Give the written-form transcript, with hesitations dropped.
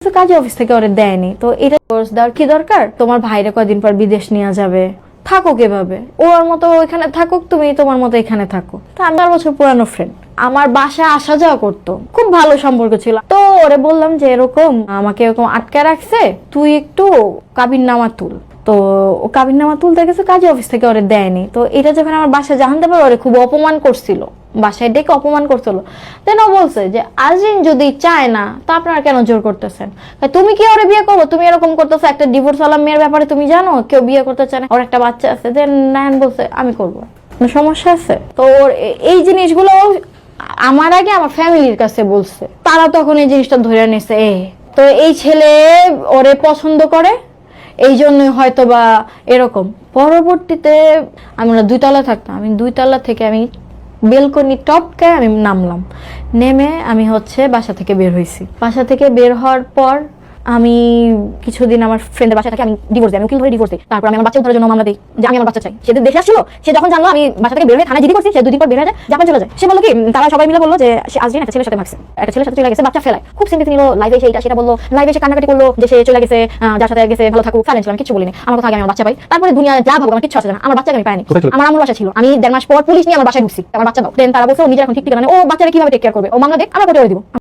কাজে অফিস থেকে ওরে দেয়নি, তো এটা কোর্স দেওয়ার কি দরকার? তোমার ভাইরে কয়দিন পর বিদেশ নিয়ে যাবে, থাকুক এভাবে, ওর মতো ওইখানে থাকুক, তুমি তোমার মতো এখানে থাকো। তো আমি 4 বছর পুরানো ফ্রেন্ড, আমার বাসায় আসা যাওয়া করতো, খুব ভালো সম্পর্ক ছিল। তো ওরে বললাম যে এরকম আমাকে এরকম আটকে রাখছে, তুই একটু কাবিননামা তুল। তো ও কাবিননামা তুলতে গেছে, কাজে অফিস থেকে ওরে দেয়নি। তো এটা যখন আমার বাসায় জানতে পারে, ওরে খুব অপমান করছিল, বাসায় ডেকে অপমান করছিল। দেন ও বলছে যে আজরিন যদি চায় না তা আপনারা কেন জোর করতেছেন? তুমি কি ওরে বিয়ে করবো? তুমি এরকম করতেছো, একটা ডিভোর্স আলা মেয়ের ব্যাপারে তুমি জানো কেউ বিয়ে করতে চায় না, ওর একটা বাচ্চা আছে। দেন নায়ন বলছে আমি করবো, কোনো সমস্যা আছে? তো ওর এই জিনিসগুলো আমার আগে আমার ফ্যামিলির কাছে বলছে, তারা তখন এই জিনিসটা ধরে নিছে। তো এই ছেলে ওরে পছন্দ করে, এই জন্যই হয়তো বা এরকম। পরবর্তীতে আমরা 2 তলা থাকতাম, আমি 2 তলা থেকে আমি বেলকনি টপকে আমি নামলাম, নেমে আমি বাসা থেকে বের হয়েছি। বাসা থেকে বের হওয়ার পর আমি কিছুদিন আমার ফ্রেন্ডের বাসা থেকে আমি ডিভোর্স দিই, আমি উকিল ধরে ডিভোর্স দিই। তারপর আমি আমার বাচ্চা উদ্ধারের জন্য মামলা দিই যে আমি আমার বাচ্চা চাই। সে দেশে আসছিল, সে যখন জানলো আমি বাসা থেকে বের হয়ে থানায় জিডি করছি, সে 2 দিন পর বের হয়ে যায়, জাপান চলে যায়। সে বললো কি, তারা সবাই মিলে বললো যে সে আজরিন একটা ছেলের সাথে ভাগছে, একটা ছেলের সাথে চলে গেছে, বাচ্চা ফেলায়। খুব সিম্পল নিল, লাইভে এসে এটা সেটা বললো, লাইভে এসে কান্নাকাটি করলো যে সে চলে গেছে, যার সাথে গেছে ভালো থাকুক। সাইলেন্ট ছিলাম, কিছু বলিনি। আমার কথা আগে আমার বাচ্চা পাই, তারপরে দুনিয়া যা ভাবো আমার কিছু আসে না। আমার বাচ্চাকে আমি পাইনি, আমার আমার বাসা ছিল। আমি 1.5 মাস পর পুলিশ নিয়ে আমার বাসায় ঢুকছি, আমার বাচ্চা দাও। দেন তারা বলছে ও নিজের এখন ঠিক ঠিকানা নেই, ও বাচ্চারা কিভাবে টেক কেয়ার করবে, ও মামলা দেখ, আমরা কোর্টে দিব।